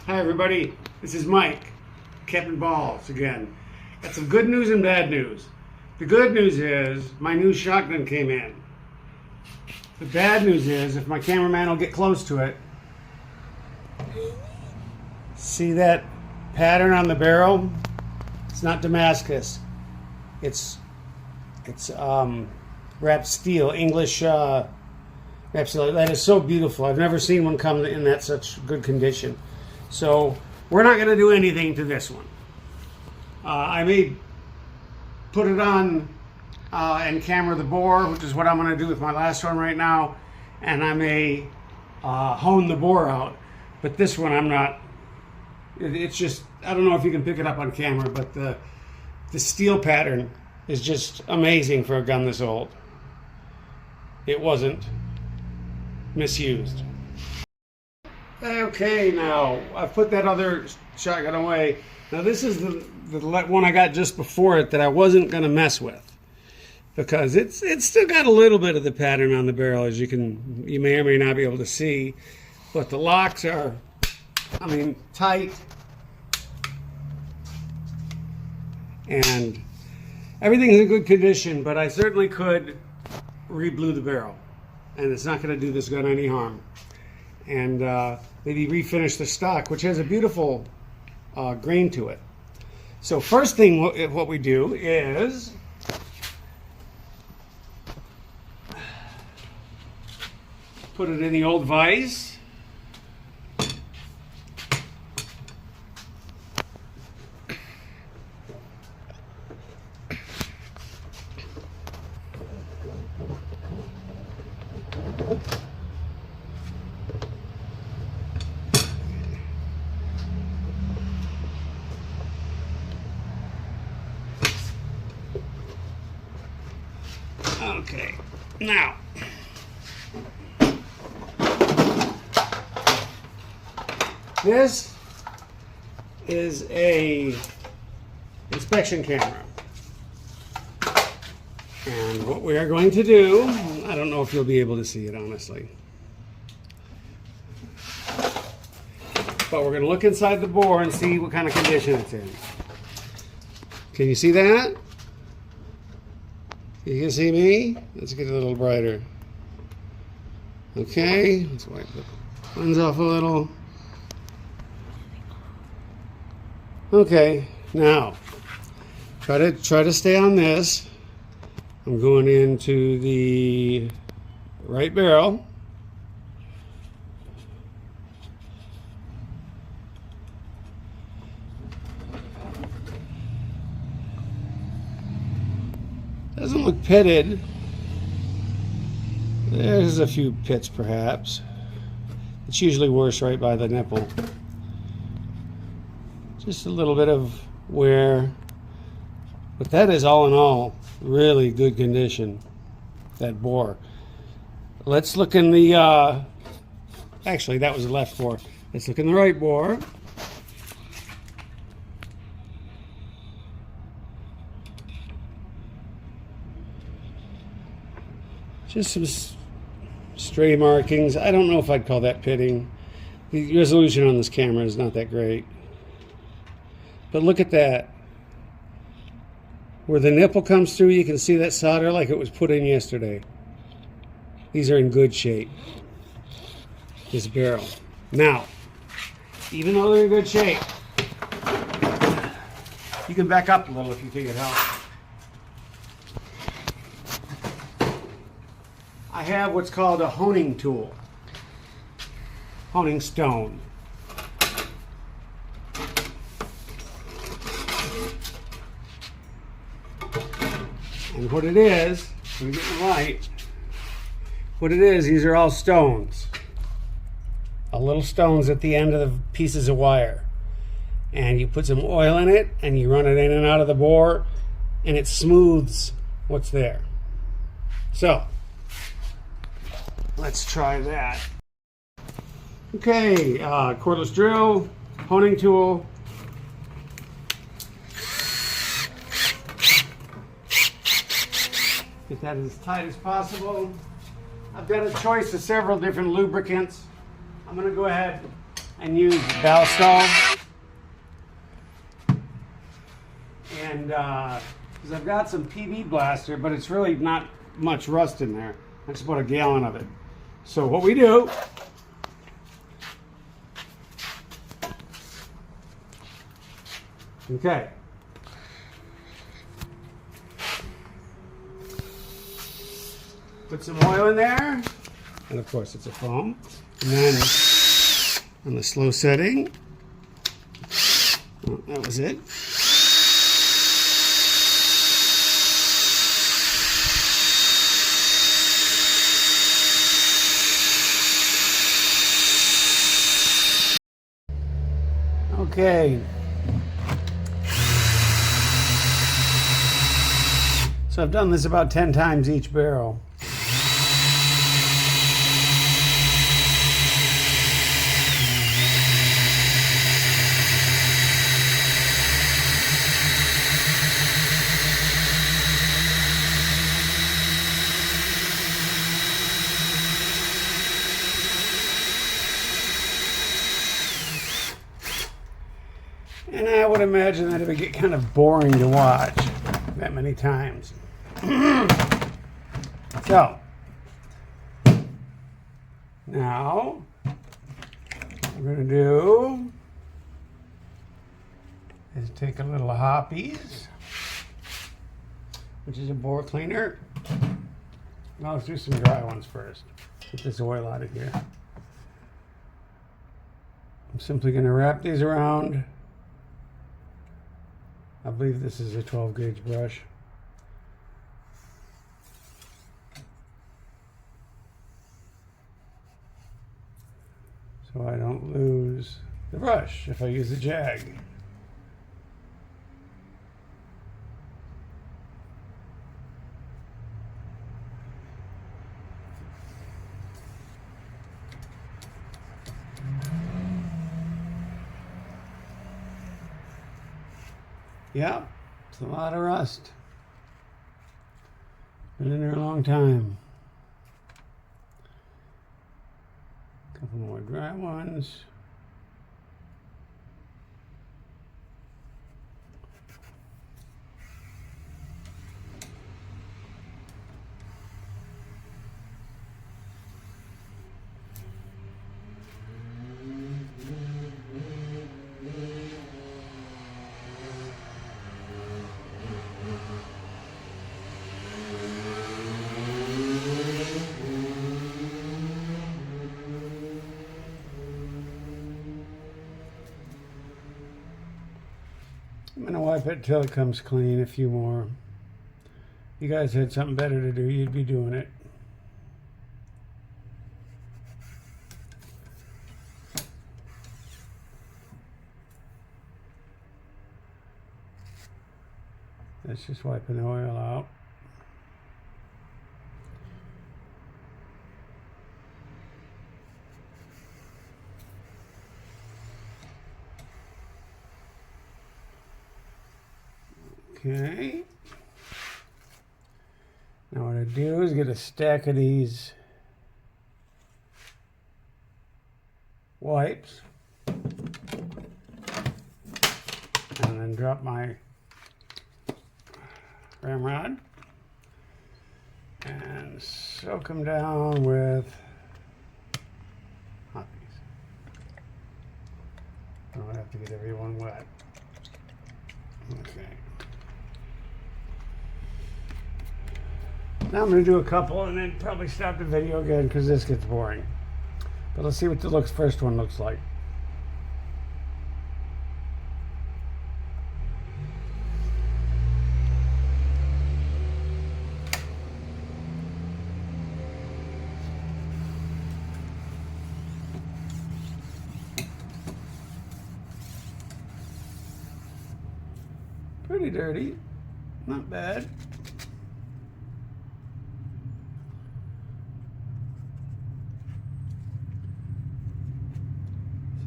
Hi everybody, this is Mike, Captain Balls again. Got some good news and bad news. The good news is my new shotgun came in. The bad news is if my cameraman will get close to it, see that pattern on the barrel? It's not Damascus. It's wrapped steel, English wrapped steel. That is so beautiful. I've never seen one come in that such good condition. So we're not going to do anything to this one. I may put it on and camera the bore, which is what I'm going to do with my last one right now, and I may hone the bore out. But this one I'm not. It's just, I don't know if you can pick it up on camera, but the steel pattern is just amazing for a gun this old. It wasn't misused. Okay, now I've put that other shotgun away. Now this is the one I got just before it that I wasn't going to mess with, because it's still got a little bit of the pattern on the barrel, as you may or may not be able to see, but the locks are, I mean, tight, and everything's in good condition. But I certainly could re-blue the barrel, and it's not going to do this gun any harm. And maybe refinish the stock, which has a beautiful grain to it. So first thing what we do is put it in the old vise. Okay, now this is a inspection camera, and what we are going to do, I don't know if you'll be able to see it honestly, but we're going to look inside the bore and see what kind of condition it's in. Can you see that? You can see me? Let's get a little brighter. Okay, let's wipe the lens off a little. Okay, now try to stay on this. I'm going into the right barrel. Doesn't look pitted. There's a few pits perhaps. It's usually worse right by the nipple. Just a little bit of wear. But that is all in all really good condition, that bore. Let's look in the, actually that was the left bore. Let's look in the right bore. Just some stray markings. I don't know if I'd call that pitting. The resolution on this camera is not that great. But look at that. Where the nipple comes through, you can see that solder like it was put in yesterday. These are in good shape. This barrel. Now, even though they're in good shape, you can back up a little if you think it helps. I have what's called a honing tool, honing stone. And what it is, let me get the light, what it is, these are all stones. Little stones at the end of the pieces of wire. And you put some oil in it, and you run it in and out of the bore, and it smooths what's there. So, let's try that. Okay, cordless drill, honing tool. Get that as tight as possible. I've got a choice of several different lubricants. I'm going to go ahead and use Valstall. And because I've got some PB blaster, but it's really not much rust in there. That's about a gallon of it. So what we do, okay, put some oil in there, and of course it's a foam. And then on the slow setting, oh, that was it. Okay. So I've done this about 10 times each barrel. And I would imagine that it would get kind of boring to watch that many times. So, now, what we're going to do is take a little Hoppies, which is a bore cleaner. I'll do some dry ones first. Get this oil out of here. I'm simply going to wrap these around. I believe this is a 12 gauge brush. So I don't lose the brush if I use a jag. Yeah, it's a lot of rust. Been in there a long time. A couple more dry ones. I'm going to wipe it till it comes clean. A few more. If you guys had something better to do, you'd be doing it. That's just wiping the oil out. Okay. Now what I do is get a stack of these wipes and then drop my ramrod and soak them down with Hoppies. I don't have to get everyone wet. Okay. Now I'm going to do a couple and then probably stop the video again because this gets boring. But let's see what the first one looks like. Pretty dirty, not bad.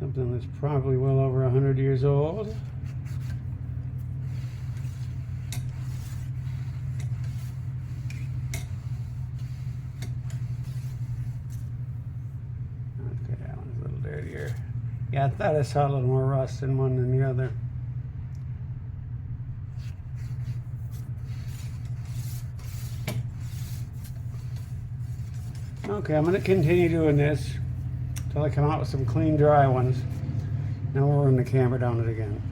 Something that's probably well over 100 years old. Okay, that one's a little dirtier. Yeah, I thought I saw a little more rust in one than the other. Okay, I'm going to continue doing this until I come out with some clean, dry ones. Now we'll run the camera down it again.